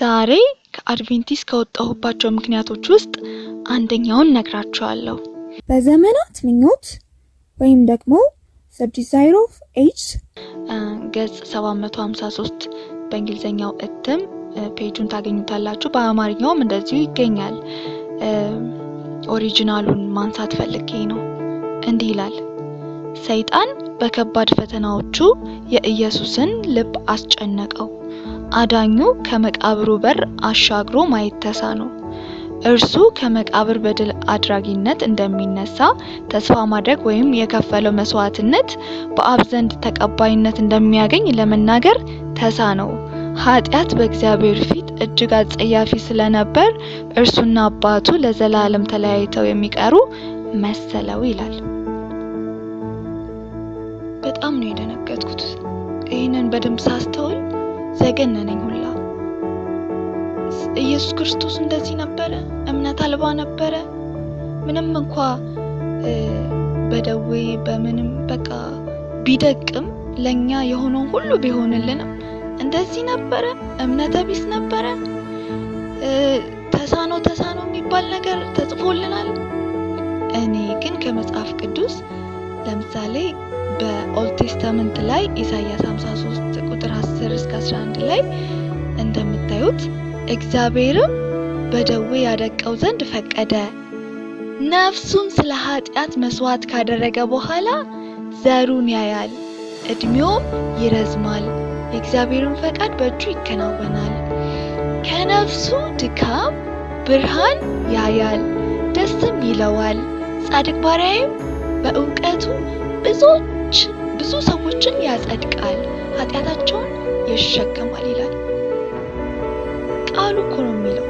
ዛሬ ከአድቬንቲስት ከወጣሁባቸው ምክንያቶች ውስጥ አንደኛውን ነግራችኋለሁ። በዘመናት ምኞት ወይም ደግሞ The Desire of Age ገጽ 753 በእንግሊዘኛው እትም ፔጁን ታገኙታላችሁ። በአማርኛውም እንደዚሁ ይገኛል። ኦሪጂናሉን ማንሳት ፈልጌ ነው። እንዲህ ይላል: ሰይጣን በከባድ ፈተናዎቹ የኢየሱስን ልብ አስጨነቀው። አዳኙ ከመቃብሩ በር አሻግሮ ማየት ተሳነው። እርሱ ከመቃብር በድል አድራጊነት እንደሚነሳ ተስፋ ማድረግ ወይም የከፈለው መስዋዕትነት በአብ ዘንድ ተቀባይነት እንደሚያገኝ ለመናገር ተሳነው። ኃጢአት በእግዚአብሔር ፊት እጅግ አጸያፊ ስለነበር እርሱና አባቱ ለዘላለም ተለያይተው የሚቀሩ መሰለው ይላል። በጣም ነው የደነገጥኩት። ይህንን በደንብ ሳስተውል ዘገነነኝ ሁላ። ኢየሱስ ክርስቶስ እንደዚህ ነበረ? እምነት አልባ ነበረ? ምንም እንኳ በደዌ በምንም በቃ ቢደቅም ለኛ የሆነው ሁሉ ቢሆንልንም እንደዚህ ነበረ? እምነተ ቢስ ነበረ? ተሳነው የሚባል ነገር ተጽፎልናል። እኔ ግን ከመጽሐፍ ቅዱስ ለምሳሌ በኦልድ ቴስተመንት ላይ ኢሳይያስ 53 ቁጥር 10 እስከ 11 ላይ እንደምታዩት እግዚአብሔርም በደዌ ያደቀው ዘንድ ፈቀደ፣ ነፍሱን ስለ ኃጢአት መስዋዕት ካደረገ በኋላ ዘሩን ያያል፣ እድሜውም ይረዝማል፣ የእግዚአብሔርን ፈቃድ በእጁ ይከናወናል። ከነፍሱ ድካም ብርሃን ያያል፣ ደስም ይለዋል። ጻድቅ ባሪያዬም በእውቀቱ ብዙ ሰዎችን ያጸድቃል፣ ኃጢአታቸውን ይሸከማል ይላል። ቃሉ እኮ ነው የሚለው።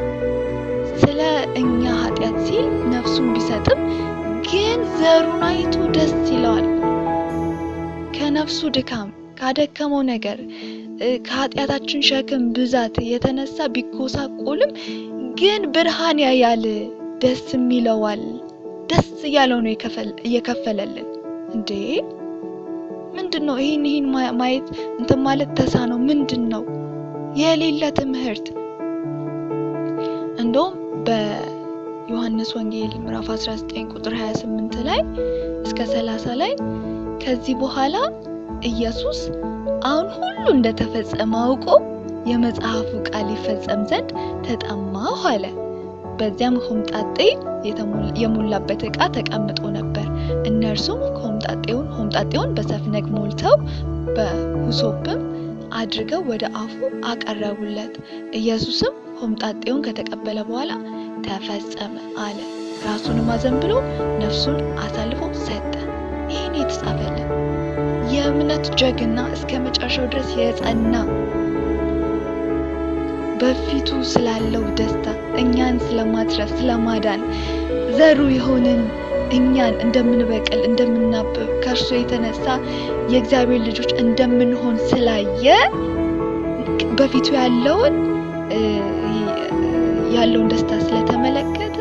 ስለ እኛ ኃጢአት ሲል ነፍሱን ቢሰጥም ግን ዘሩን አይቶ ደስ ይለዋል። ከነፍሱ ድካም ካደከመው ነገር ከኃጢአታችን ሸክም ብዛት የተነሳ ቢጎሳቆልም ግን ብርሃን ያያል፣ ደስም ይለዋል። ደስ እያለው ነው እየከፈለልን። እንዴ ምንድነው ይሄን ማየት እንትን ማለት ተሳነው? ምንድነው የሌለ ትምህርት? እንደውም በዮሐንስ ወንጌል ምዕራፍ 19 ቁጥር 28 ላይ እስከ 30 ላይ ከዚህ በኋላ ኢየሱስ አሁን ሁሉ እንደተፈጸመ አውቆ የመጽሐፉ ቃል ይፈጸም ዘንድ ተጠማሁ አለ። በዚያም ሆምጣጤ የሞላበት ዕቃ ተቀምጦ ነበር። እነርሱም ሆምጣጤውን በሰፍነግ ሞልተው በሁሶፕም አድርገው ወደ አፉ አቀረቡለት። ኢየሱስም ሆምጣጤውን ከተቀበለ በኋላ ተፈጸመ አለ። ራሱንም አዘንብሎ ነፍሱን አሳልፎ ሰጠ። ይህን የተጻፈልን የእምነት ጀግና እስከ መጨረሻው ድረስ የጸና በፊቱ ስላለው ደስታ እኛን ስለማትረፍ ስለማዳን ዘሩ የሆንን እኛን እንደምንበቅል እንደምናብብ ከእርሱ የተነሳ የእግዚአብሔር ልጆች እንደምንሆን ስላየ በፊቱ ያለውን ደስታ ስለተመለከተ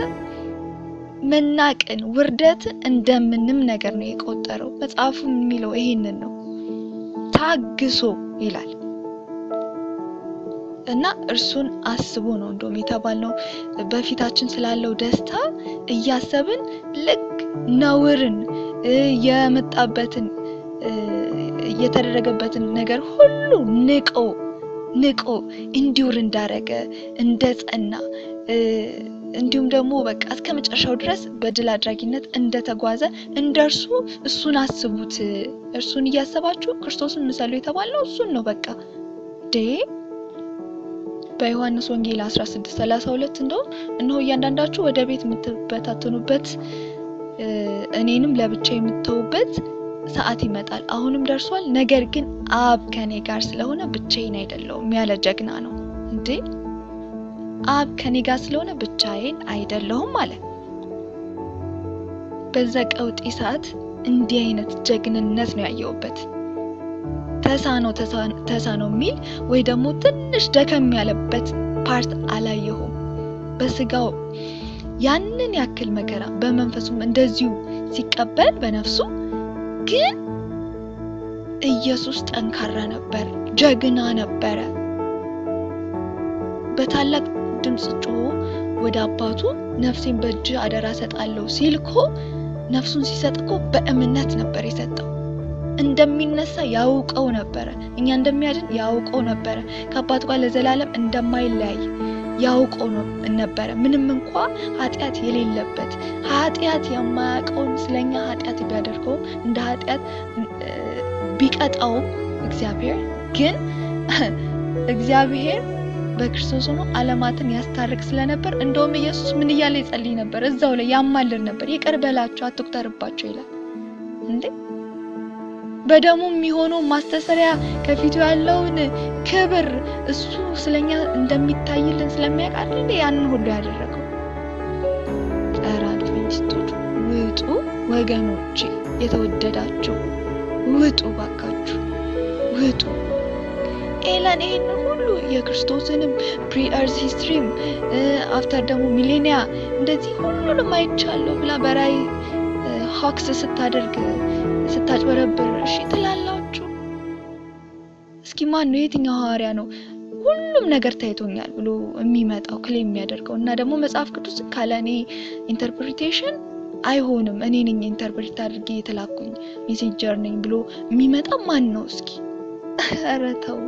መናቅን ውርደትን እንደምንም ነገር ነው የቆጠረው። መጽሐፉ የሚለው ይሄንን ነው። ታግሶ ይላል እና እርሱን አስቦ ነው እንደውም የተባልነው። በፊታችን ስላለው ደስታ እያሰብን ልክ ነውርን የመጣበትን የተደረገበትን ነገር ሁሉ ንቆ እንዲውር እንዳረገ እንደጸና እንዲሁም ደግሞ በቃ እስከ መጨረሻው ድረስ በድል አድራጊነት እንደተጓዘ እንደርሱ እሱን አስቡት። እርሱን እያሰባችሁ ክርስቶስን ምሰሉ የተባለው እሱን ነው። በቃ በዮሐንስ ወንጌል 16:32 እንደው እነሆ እያንዳንዳችሁ ወደ ቤት የምትበታተኑበት እኔንም ለብቻ የምትተውበት ሰዓት ይመጣል፣ አሁንም ደርሷል። ነገር ግን አብ ከኔ ጋር ስለሆነ ብቻዬን አይደለሁም ያለ ጀግና ነው። እንዴ አብ ከኔ ጋር ስለሆነ ብቻዬን አይደለሁም አለ። በዛ ቀውጢ ሰዓት እንዲህ አይነት ጀግንነት ነው ያየሁበት። ተሳነው የሚል ወይ ደግሞ ትንሽ ደከም ያለበት ፓርት አላየሁም። በስጋው ያንን ያክል መከራ በመንፈሱም እንደዚሁ ሲቀበል በነፍሱ ግን ኢየሱስ ጠንካራ ነበር፣ ጀግና ነበረ። በታላቅ ድምጽ ጮሆ ወደ አባቱ ነፍሴን በእጅ አደራ ሰጣለሁ ሲልኮ ነፍሱን ሲሰጥኮ በእምነት ነበር የሰጠው። እንደሚነሳ ያውቀው ነበር። እኛ እንደሚያድን ያውቀው ነበር። ከአባቱ ጋር ለዘላለም እንደማይለያይ ያውቀው ነበር። ምንም እንኳን ኃጢአት የሌለበት ኃጢአት የማያውቀውን ስለኛ ኃጢአት ቢያደርገው እንደ ኃጢአት ቢቀጣው እግዚአብሔር በክርስቶስ ሆኖ ዓለማትን ያስታርቅ ስለነበር እንደውም ኢየሱስ ምን እያለ ይጸልይ ነበር? እዛው ላይ ያማልድ ነበር። ይቅር በላቸው አትቁጠርባቸው ይላል እንዴ። በደሙ የሚሆነው ማስተሰሪያ ከፊቱ ያለውን ክብር እሱ ስለኛ እንደሚታይልን ስለሚያውቃል እንዴ ያንን ሁሉ ያደረገው። አድቬንቲስቶች ውጡ ወገኖቼ፣ የተወደዳችሁ ውጡ ባካችሁ ውጡ። ኤለን ይሄን ሁሉ የክርስቶስንም ፕሪ-እርዝ ሂስትሪም አፍተር ደግሞ ሚሌኒያ እንደዚህ ሁሉንም አይቻለሁ ብላ በራይ ሆክስ ስታደርግ ስታጭበረብር እሺ ትላላችሁ? እስኪ ማን ነው የትኛው ሐዋርያ ነው ሁሉም ነገር ታይቶኛል ብሎ የሚመጣው ክሌም የሚያደርገው? እና ደግሞ መጽሐፍ ቅዱስ ካለኔ ኢንተርፕሪቴሽን አይሆንም እኔ ነኝ ኢንተርፕሬት አድርጌ የተላኩኝ ሜሴንጀር ነኝ ብሎ የሚመጣ ማን ነው? እስኪ ኧረ ተው